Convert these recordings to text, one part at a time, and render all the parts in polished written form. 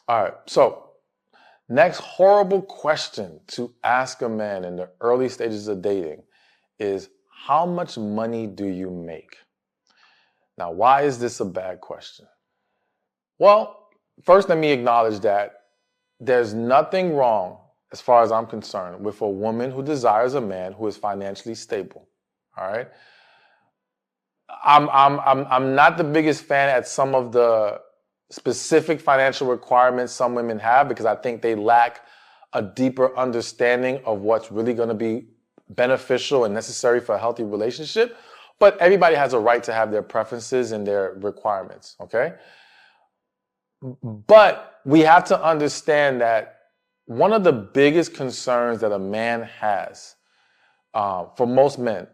All right. So, next horrible question to ask a man in the early stages of dating is, how much money do you make? Now, why is this a bad question? Well, first, let me acknowledge that there's nothing wrong, as far as I'm concerned, with a woman who desires a man who is financially stable. All right. I'm not the biggest fan at some of the specific financial requirements some women have, because I think they lack a deeper understanding of what's really going to be beneficial and necessary for a healthy relationship. But everybody has a right to have their preferences and their requirements, okay? But we have to understand that one of the biggest concerns that a man has, for most men,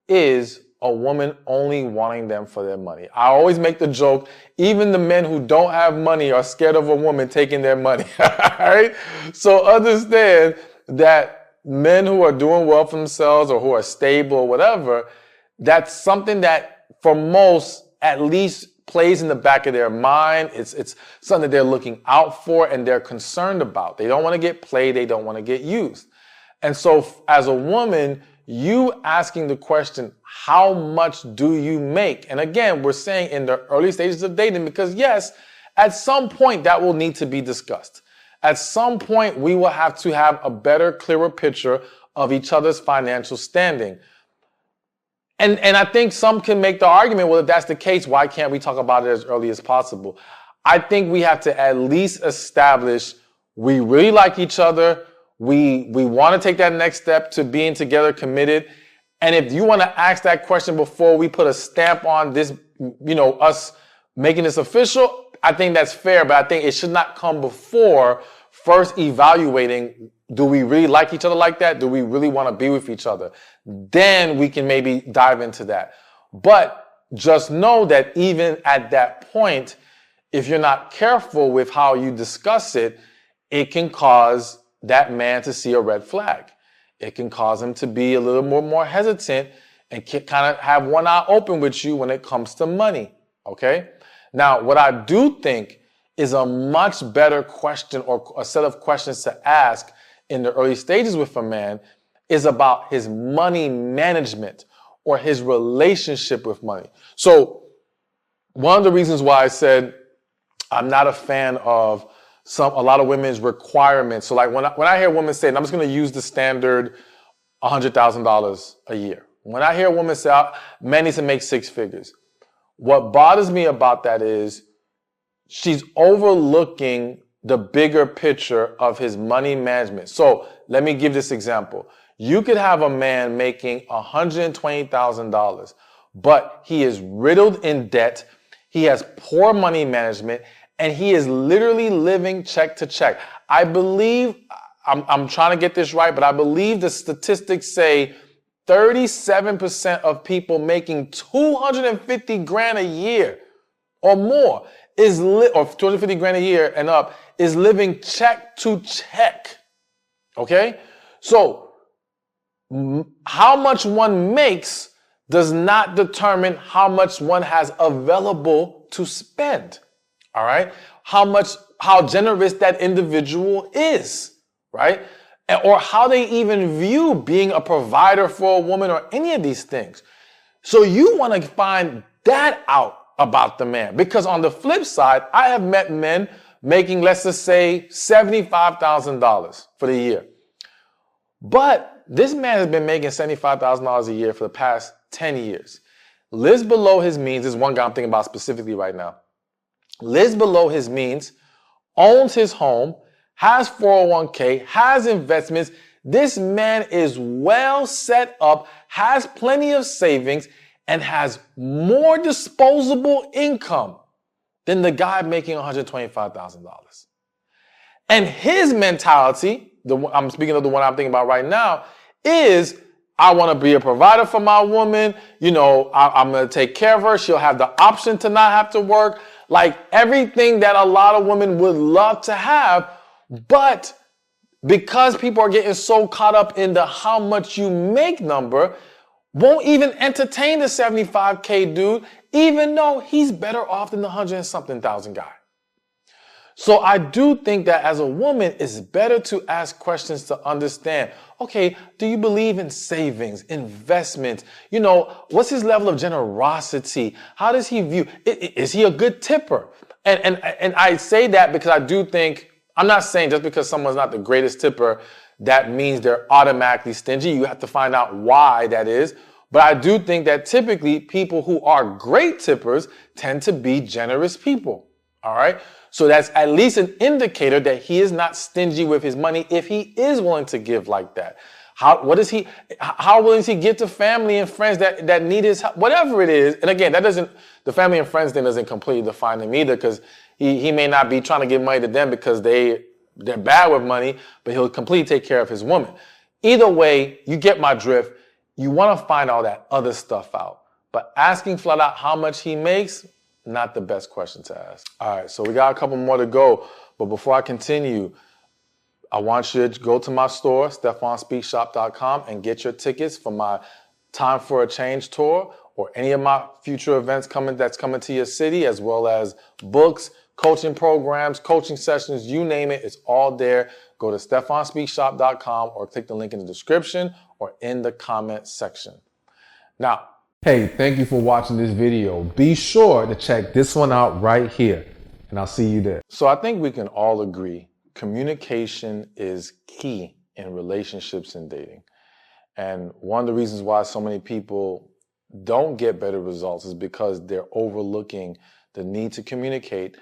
is a woman only wanting them for their money. I always make the joke, even the men who don't have money are scared of a woman taking their money. All right? So understand that men who are doing well for themselves or who are stable or whatever, that's something that for most at least plays in the back of their mind. It's something that they're looking out for and they're concerned about. They don't want to get played. They don't want to get used. And so as a woman, you asking the question, how much do you make? And again, we're saying in the early stages of dating, because yes, at some point that will need to be discussed. At some point, we will have to have a better, clearer picture of each other's financial standing. And I think some can make the argument, well, if that's the case, why can't we talk about it as early as possible? I think we have to at least establish we really like each other. We want to take that next step to being together, committed. And if you want to ask that question before we put a stamp on this, us making this official, I think that's fair, but I think it should not come before first evaluating, do we really like each other like that? Do we really want to be with each other? Then we can maybe dive into that. But just know that even at that point, if you're not careful with how you discuss it, it can cause that man to see a red flag. It can cause him to be a little more hesitant and kind of have one eye open with you when it comes to money. Okay? Now, what I do think is a much better question or a set of questions to ask in the early stages with a man is about his money management or his relationship with money. So one of the reasons why I said I'm not a fan of a lot of women's requirements. So like when I hear women say, and I'm just going to use the standard $100,000 a year. When I hear a woman say, man needs to make six figures. What bothers me about that is she's overlooking the bigger picture of his money management. So let me give this example. You could have a man making $120,000, but he is riddled in debt. He has poor money management, and he is literally living check to check. I believe, I'm trying to get this right, but I believe the statistics say 37% of people making 250 grand a year or more or 250 grand a year and up is living check to check. Okay? So how much one makes does not determine how much one has available to spend. All right? How generous that individual is, right? Or how they even view being a provider for a woman or any of these things. So you want to find that out about the man. Because on the flip side, I have met men making, let's just say, $75,000 for the year. But this man has been making $75,000 a year for the past 10 years. Lives below his means is one guy I'm thinking about specifically right now. Lives below his means, owns his home, has 401k, has investments. This man is well set up, has plenty of savings, and has more disposable income than the guy making $125,000. And his mentality, I'm speaking of the one I'm thinking about right now, is I want to be a provider for my woman. I'm going to take care of her. She'll have the option to not have to work. Like everything that a lot of women would love to have. But because people are getting so caught up in the how much you make number, won't even entertain the 75K dude, even though he's better off than the 100 and something thousand guy. So I do think that as a woman, it's better to ask questions to understand, okay, do you believe in savings, investments? You know, what's his level of generosity? How does he view, is he a good tipper? And I say that because I do think, I'm not saying just because someone's not the greatest tipper, that means they're automatically stingy. You have to find out why that is. But I do think that typically people who are great tippers tend to be generous people. All right. So that's at least an indicator that he is not stingy with his money if he is willing to give like that. How willing is he give to family and friends that need his help, whatever it is. And again, the family and friends thing doesn't completely define him either, because he may not be trying to give money to them because they're bad with money, but he'll completely take care of his woman. Either way, you get my drift. You want to find all that other stuff out. But asking flat out how much he makes, not the best question to ask. All right, so we got a couple more to go. But before I continue, I want you to go to my store, StephonSpeaksShop.com, and get your tickets for my Time for a Change tour or any of my future events that's coming to your city, as well as books, coaching programs, coaching sessions, you name it, it's all there. Go to StephonSpeaksShop.com or click the link in the description or in the comment section. Now, hey, thank you for watching this video. Be sure to check this one out right here, and I'll see you there. So I think we can all agree communication is key in relationships and dating. And one of the reasons why so many people don't get better results is because they're overlooking the need to communicate